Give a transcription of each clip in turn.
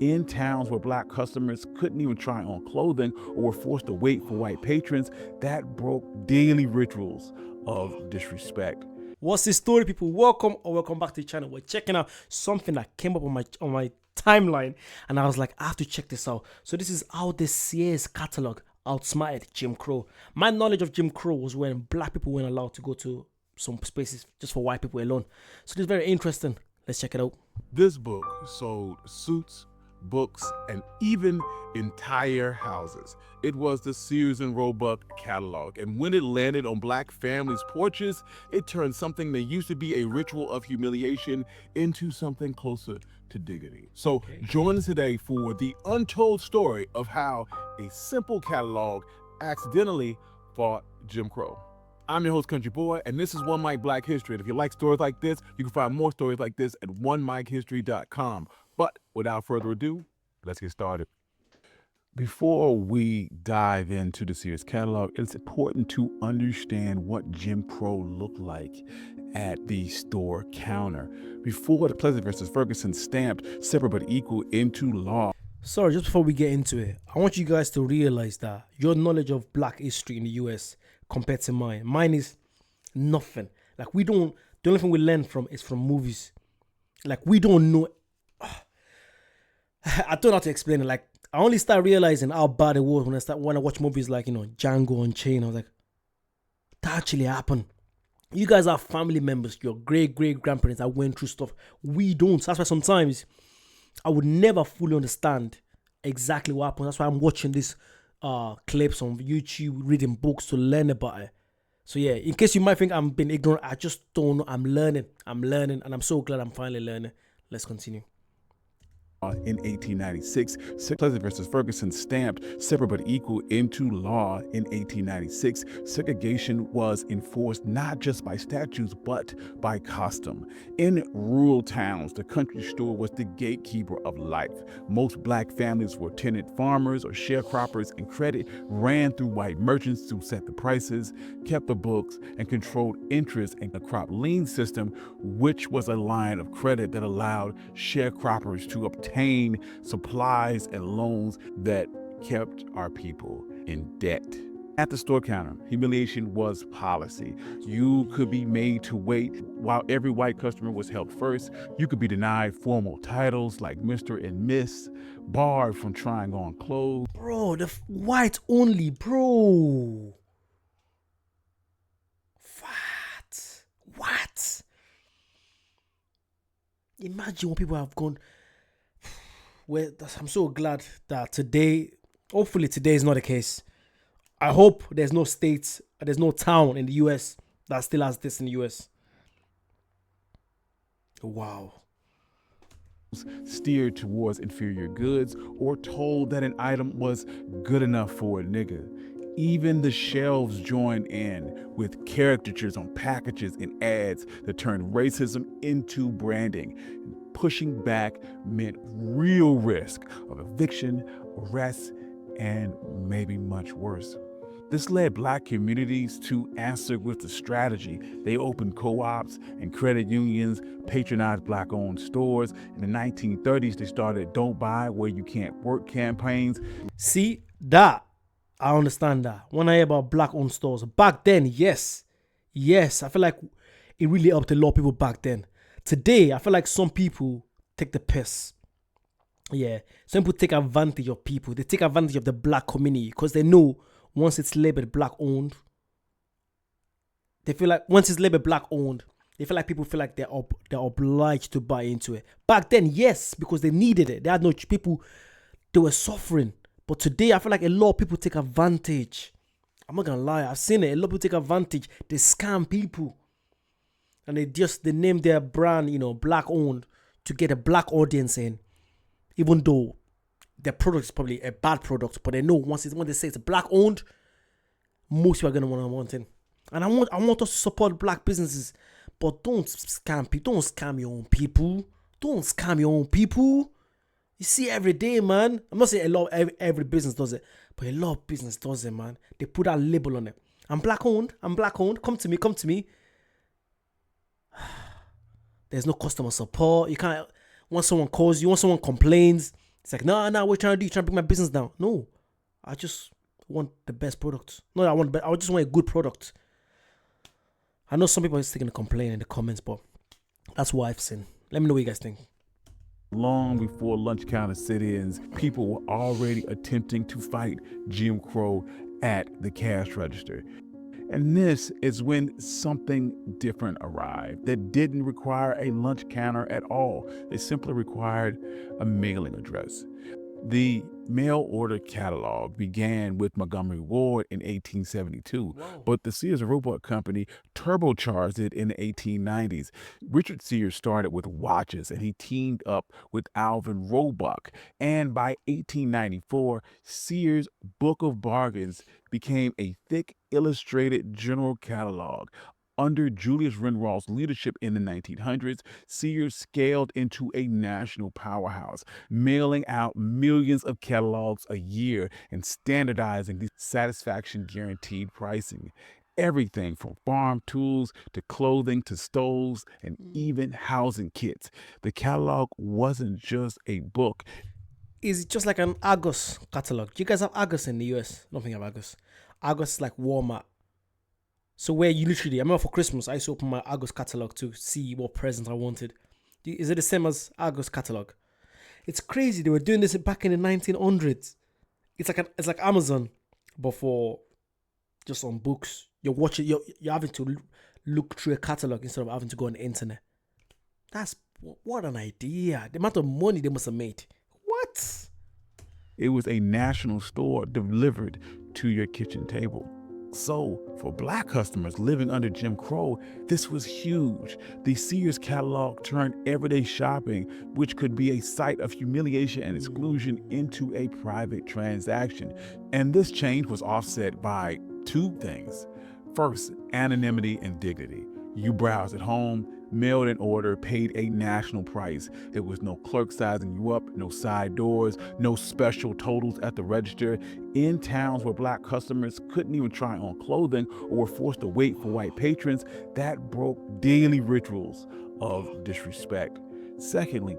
In towns where black customers couldn't even try on clothing or were forced to wait for white patrons, that broke daily rituals of disrespect. What's the story, people? Welcome back to the channel. We're checking out something that came up on my timeline, and I was like, I have to check this out. So this is how the Sears catalog outsmarted Jim Crow. My knowledge of Jim Crow was when black people weren't allowed to go to some spaces just for white people alone. So this is very interesting. Let's check it out. This book sold suits, books, and even entire houses. It was the Sears and Roebuck catalog, and when it landed on black families' porches, it turned something that used to be a ritual of humiliation into something closer to dignity. So join us today for the untold story of how a simple catalog accidentally fought Jim Crow. I'm your host, Country Boy, and this is One Mic Black History. And if you like stories like this, you can find more stories like this at onemichistory.com. But without further ado, let's get started. Before we dive into the Sears catalog, it's important to understand what Jim Crow looked like at the store counter. Before the Pleasant versus Ferguson stamped separate but equal into law. Sorry, just before we get into it, I want you guys to realize that your knowledge of black history in the US compared to mine is nothing. Like, the only thing we learn from is from movies. Like, we don't know. I don't know how to explain it. Like, I only start realizing how bad it was when I watch movies like, Django Unchained. I was like, that actually happened. You guys are family members, your great-great-grandparents that went through stuff. We don't. That's why sometimes I would never fully understand exactly what happened. That's why I'm watching these clips on YouTube, reading books to learn about it. So yeah, in case you might think I'm being ignorant, I just don't know. I'm learning, and I'm so glad I'm finally learning. Let's continue. In 1896, Pleasant versus Ferguson stamped separate but equal into law. In 1896, segregation was enforced not just by statutes but by custom. In rural towns, the country store was the gatekeeper of life. Most black families were tenant farmers or sharecroppers, and credit ran through white merchants who set the prices, kept the books, and controlled interest in the crop lien system, which was a line of credit that allowed sharecroppers to obtain supplies and loans that kept our people in debt. At the store counter, humiliation was policy. You could be made to wait while every white customer was helped first. You could be denied formal titles like Mr. and Miss, barred from trying on clothes. Bro, the white only, bro. What? Imagine what people have gone. Well, I'm so glad that today, hopefully today is not the case. I hope there's no state, there's no town in the US that still has this in the US. Wow. Steered towards inferior goods or told that an item was good enough for a nigga. Even the shelves joined in with caricatures on packages and ads that turned racism into branding. Pushing back meant real risk of eviction, arrest, and maybe much worse. This led black communities to answer with the strategy. They opened co-ops and credit unions, patronized black-owned stores. In the 1930s, they started Don't Buy Where You Can't Work campaigns. See, that, I understand that. When I hear about black-owned stores, back then, yes, I feel like it really helped a lot of people back then. Today, I feel like some people take the piss. Yeah, some people take advantage of people. They take advantage of the black community because they know once it's labeled black-owned, they feel like once it's labeled black-owned, they feel like people feel like they're obliged to buy into it. Back then, yes, because they needed it. They had no people, they were suffering. But today, I feel like a lot of people take advantage. I'm not gonna lie, I've seen it. A lot of people take advantage. They scam people. And they name their brand, black owned to get a black audience in. Even though their product is probably a bad product, but they know when they say it's black owned, most people are gonna want it. And I want us to support black businesses, but don't scam people. Don't scam your own people. Don't scam your own people. You see every day, man. I'm not saying every business does it, but a lot of business does it, man. They put that label on it. I'm black owned. Come to me. There's no customer support. You can't, once someone calls you, once someone complains, It's like, no, what you trying to do? You trying to bring my business down? No, I just want the best product. No, I just want a good product. I know some people are still gonna complain in the comments, but that's what I've seen. Let me know what you guys think. Long before lunch counter sit-ins, people were already attempting to fight Jim Crow at the cash register. And this is when something different arrived that didn't require a lunch counter at all. It simply required a mailing address. The mail order catalog began with Montgomery Ward in 1872, but the Sears Roebuck Company turbocharged it in the 1890s. Richard Sears started with watches, and he teamed up with Alvin Roebuck. And by 1894, Sears' Book of Bargains became a thick illustrated general catalog. Under Julius Renrough's leadership in the 1900s, Sears scaled into a national powerhouse, mailing out millions of catalogs a year and standardizing the satisfaction guaranteed pricing. Everything from farm tools to clothing to stoves and even housing kits. The catalog wasn't just a book. It's just like an Argos catalog. Do you guys have Argos in the US? I don't think I have Argos. Argos is like Walmart. So where you literally, I remember for Christmas, I used to open my Argos catalog to see what presents I wanted. Is it the same as Argos catalog? It's crazy. They were doing this back in the 1900s. It's like Amazon, but for just on books. You're watching. You're having to look through a catalog instead of having to go on the internet. What an idea! The amount of money they must have made. What? It was a national store delivered to your kitchen table. So, for Black customers living under Jim Crow, this was huge. The Sears catalog turned everyday shopping, which could be a site of humiliation and exclusion, into a private transaction. And this change was offset by two things. First, anonymity and dignity. You browsed at home, mailed an order, paid a national price. There was no clerk sizing you up, no side doors, no special totals at the register. In towns where Black customers couldn't even try on clothing or were forced to wait for white patrons, that broke daily rituals of disrespect. Secondly,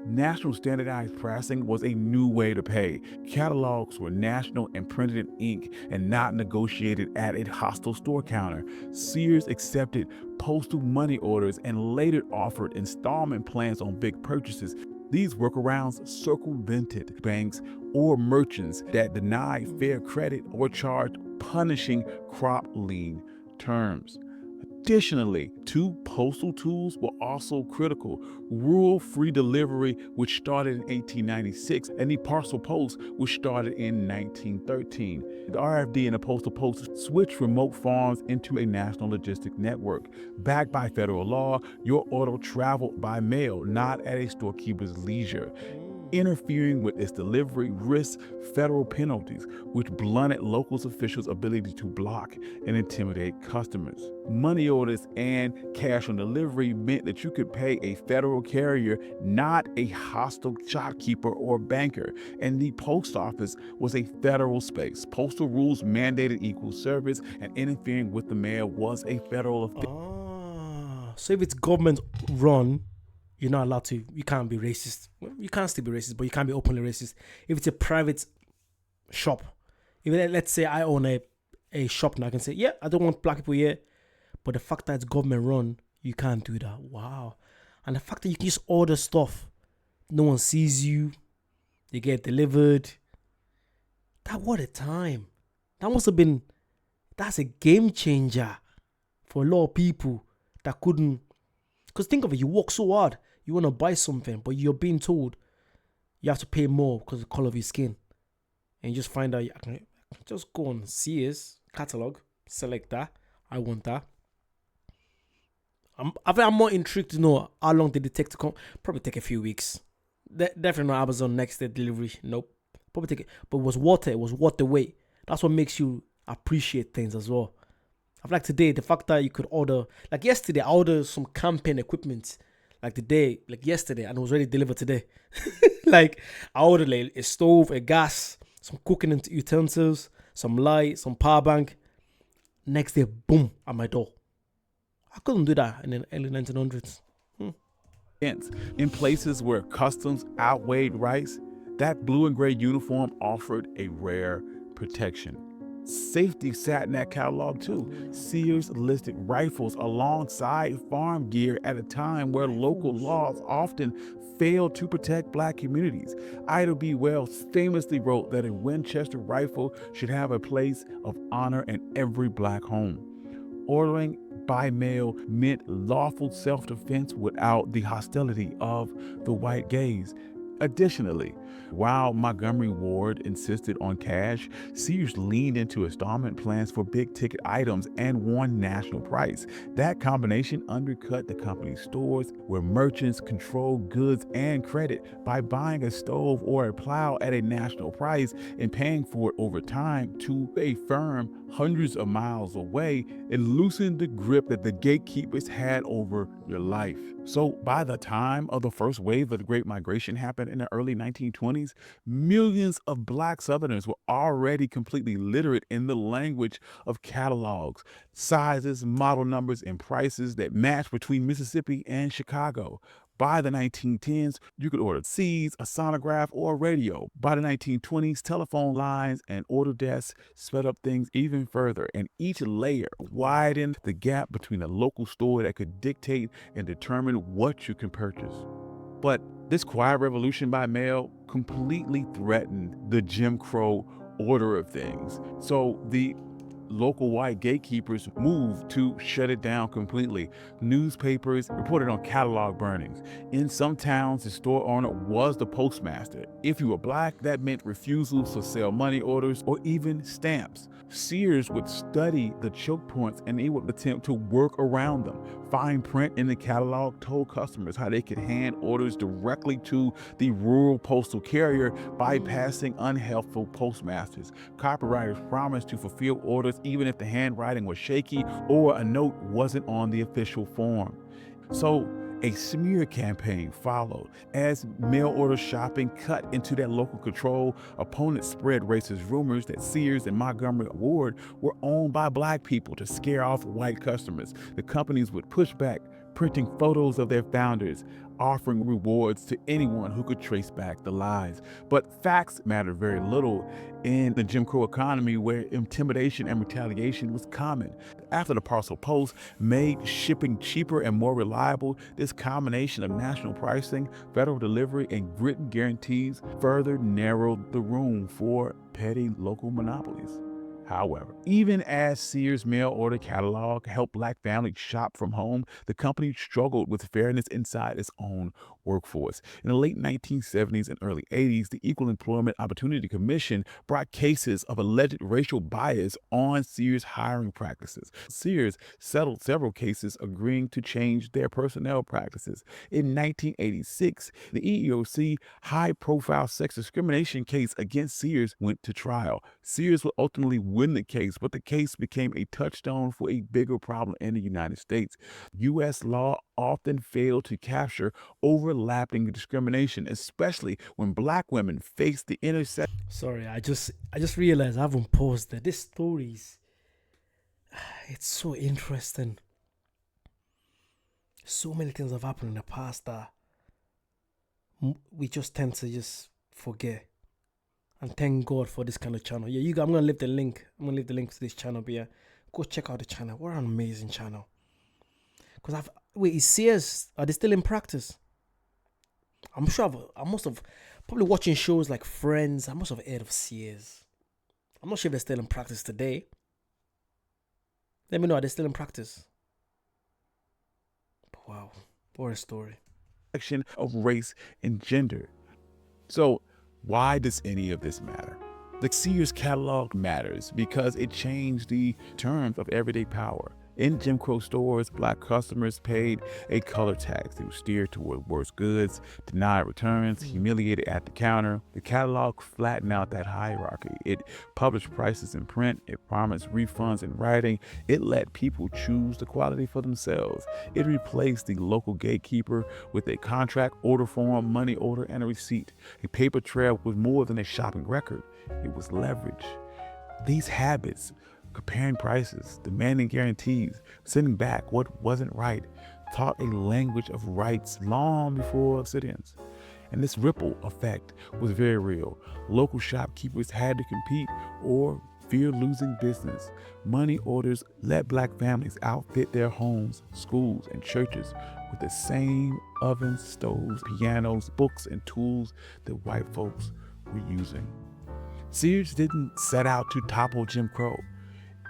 national standardized pricing was a new way to pay. Catalogs were national and printed in ink and not negotiated at a hostile store counter. Sears accepted postal money orders and later offered installment plans on big purchases. These workarounds circumvented banks or merchants that denied fair credit or charged punishing crop lien terms. Additionally, two postal tools were also critical: rural free delivery, which started in 1896, and the parcel post, which started in 1913. The RFD and the postal post switched remote farms into a national logistic network. Backed by federal law, your order traveled by mail, not at a storekeeper's leisure. Interfering with its delivery risked federal penalties, which blunted local officials' ability to block and intimidate customers. Money orders and cash on delivery meant that you could pay a federal carrier, not a hostile shopkeeper or banker. And the post office was a federal space. Postal rules mandated equal service, and interfering with the mail was a federal offense. So if it's government run, you're not allowed to, you can't be racist. Well, you can still be racist, but you can't be openly racist. If it's a private shop, if let's say I own a shop now, I can say, yeah, I don't want Black people here. But the fact that it's government run, you can't do that. Wow. And the fact that you can just order stuff, no one sees you, you get delivered. What a time. That's a game changer for a lot of people that couldn't. Because think of it, you work so hard, you want to buy something, but you're being told you have to pay more because of the color of your skin. And you just find out, I can just go on Sears catalog, select that, I want that. I think I'm more intrigued to know how long did it take to come. Probably take a few weeks. Definitely not Amazon next day delivery. Nope. Probably take it. But it was worth the wait. That's what makes you appreciate things as well. I feel like today, the fact that you could order, like yesterday, I ordered some camping equipment, like yesterday, and it was ready delivered today. Like, I ordered like a stove, a gas, some cooking utensils, some light, some power bank. Next day, boom, at my door. I couldn't do that in the early 1900s. In places where customs outweighed rights, That blue and gray uniform offered a rare protection. Safety sat in that catalog too. Sears listed rifles alongside farm gear at a time where local laws often failed to protect black communities. Ida B. Wells famously wrote that a Winchester rifle should have a place of honor in every black home. Ordering by mail meant lawful self-defense without the hostility of the white gaze. Additionally, while Montgomery Ward insisted on cash, Sears leaned into installment plans for big-ticket items and won national price. That combination undercut the company's stores, where merchants controlled goods and credit by buying a stove or a plow at a national price and paying for it over time to a firm hundreds of miles away. It loosened the grip that the gatekeepers had over your life. So by the time of the first wave of the Great Migration happened in the early 1920s, millions of black Southerners were already completely literate in the language of catalogs, sizes, model numbers, and prices that matched between Mississippi and Chicago. By the 1910s, you could order seeds, a sonograph, or a radio. By the 1920s, telephone lines and order desks sped up things even further, and each layer widened the gap between a local store that could dictate and determine what you can purchase. But this quiet revolution by mail completely threatened the Jim Crow order of things. So the local white gatekeepers moved to shut it down completely. Newspapers reported on catalog burnings. In some towns, the store owner was the postmaster. If you were black, that meant refusals to sell money orders or even stamps. Sears would study the choke points and they would attempt to work around them. Fine print in the catalog told customers how they could hand orders directly to the rural postal carrier, bypassing unhelpful postmasters. Copywriters promised to fulfill orders even if the handwriting was shaky or a note wasn't on the official form. So a smear campaign followed. As mail order shopping cut into that local control, opponents spread racist rumors that Sears and Montgomery Ward were owned by black people to scare off white customers. The companies would push back, printing photos of their founders, offering rewards to anyone who could trace back the lies. But facts mattered very little in the Jim Crow economy, where intimidation and retaliation was common. After the parcel post made shipping cheaper and more reliable, this combination of national pricing, federal delivery, and written guarantees further narrowed the room for petty local monopolies. However, even as Sears' mail order catalog helped black families shop from home, the company struggled with fairness inside its own workforce. In the late 1970s and early 80s, the Equal Employment Opportunity Commission brought cases of alleged racial bias on Sears' hiring practices. Sears settled several cases, agreeing to change their personnel practices. In 1986, the EEOC high-profile sex discrimination case against Sears went to trial. Sears would ultimately win the case, but the case became a touchstone for a bigger problem in the United States. U.S. law often failed to capture overlapping discrimination, especially when black women face the intersection. Sorry, I just realized I haven't paused there. This story's it's so interesting. So many things have happened in the past that we just tend to just forget. And thank God for this kind of channel. Yeah, I'm gonna leave the link. I'm gonna leave the link to this channel. But yeah, go check out the channel. What an amazing channel. Because is Sears, are they still in practice? I'm sure I must have probably watching shows like Friends. I must have heard of Sears. I'm not sure if they're still in practice today. Let me know, are they still in practice? Wow, what a story. Of race and gender. So why does any of this matter? The Sears catalog matters because it changed the terms of everyday power. In Jim Crow stores, black customers paid a color tax. They were steered toward worse goods, denied returns, humiliated at the counter. The catalog flattened out that hierarchy. It published prices in print. It promised refunds in writing. It let people choose the quality for themselves. It replaced the local gatekeeper with a contract, order form, money order, and a receipt. A paper trail was more than a shopping record. It was leverage. These habits, comparing prices, demanding guarantees, sending back what wasn't right, taught a language of rights long before sit-ins. And this ripple effect was very real. Local shopkeepers had to compete or fear losing business. Money orders let black families outfit their homes, schools, and churches with the same ovens, stoves, pianos, books, and tools that white folks were using. Sears didn't set out to topple Jim Crow.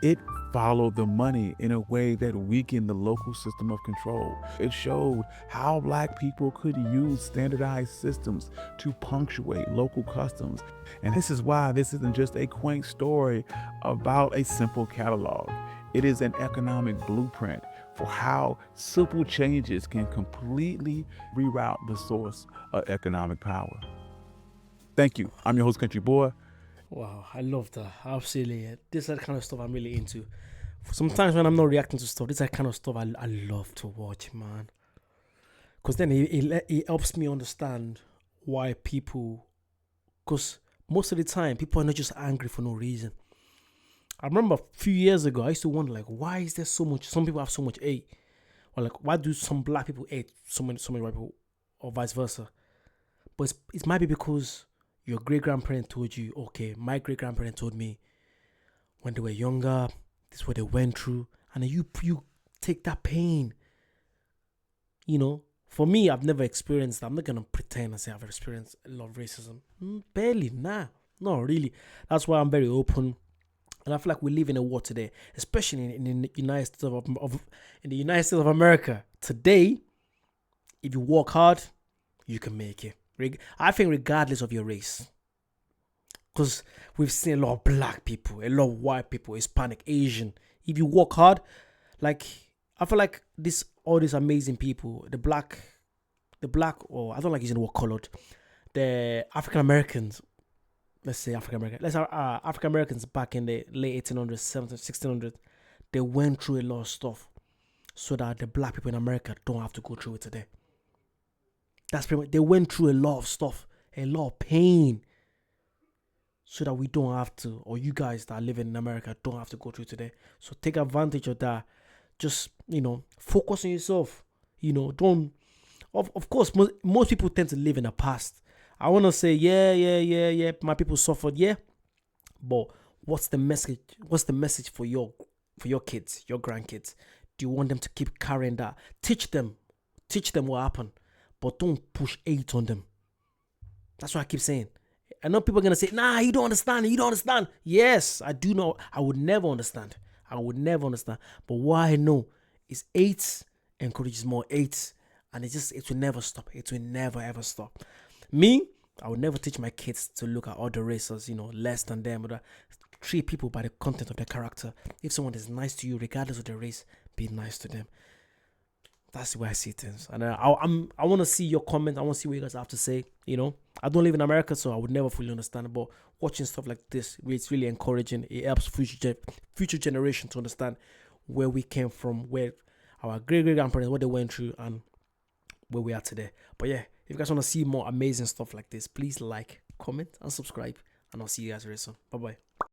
It followed the money in a way that weakened the local system of control. It showed how black people could use standardized systems to punctuate local customs. And this is why this isn't just a quaint story about a simple catalog. It is an economic blueprint for how simple changes can completely reroute the source of economic power. Thank you. I'm your host, Country Boy. Wow, I love that. Absolutely. This is the kind of stuff I'm really into. Sometimes when I'm not reacting to stuff, this is the kind of stuff I love to watch, man. Because then it helps me understand why people... Because most of the time, people are not just angry for no reason. I remember a few years ago, I used to wonder, like, why is there so much... Some people have so much hate. Or like, why do some black people hate so many white people? Or vice versa. But it might be because... Your great-grandparent told you, okay, my great-grandparent told me when they were younger, this is what they went through. And then you take that pain. You know, for me, I've never experienced that. I'm not going to pretend and say I've experienced a lot of racism. Barely, nah, not really. That's why I'm very open. And I feel like we live in a war today, especially in the United States in the United States of America. Today, if you work hard, you can make it. I think regardless of your race, because we've seen a lot of black people, a lot of white people, Hispanic, Asian. If you work hard, like I feel like all these amazing people, the black, or I don't like using the word colored, the African Americans. Let's say African Americans back in the late 1800s, 1700s, 1600s, they went through a lot of stuff, so that the black people in America don't have to go through it today. That's pretty much, they went through a lot of stuff, a lot of pain, so that we don't have to, or you guys that are living in America don't have to go through today. So take advantage of that. Just, focus on yourself. Don't, of course, most people tend to live in the past. I want to say, yeah, my people suffered, yeah. But what's the message? What's the message for your kids, your grandkids? Do you want them to keep carrying that? Teach them what happened. But don't push hate on them. That's what I keep saying. I know people are going to say, nah, you don't understand. Yes, I do know. I would never understand. But what I know is hate encourages more hate. And it will never stop. It will never, ever stop. Me, I would never teach my kids to look at other races, less than them. Or treat people by the content of their character. If someone is nice to you, regardless of their race, be nice to them. That's the way I see things. And I want to see your comment. I want to see what you guys have to say. I don't live in America, so I would never fully understand. But watching stuff like this, it's really encouraging. It helps future generation to understand where we came from, where our great-grandparents, what they went through, and where we are today. But yeah, if you guys want to see more amazing stuff like this, please like, comment, and subscribe. And I'll see you guys very soon. Bye-bye.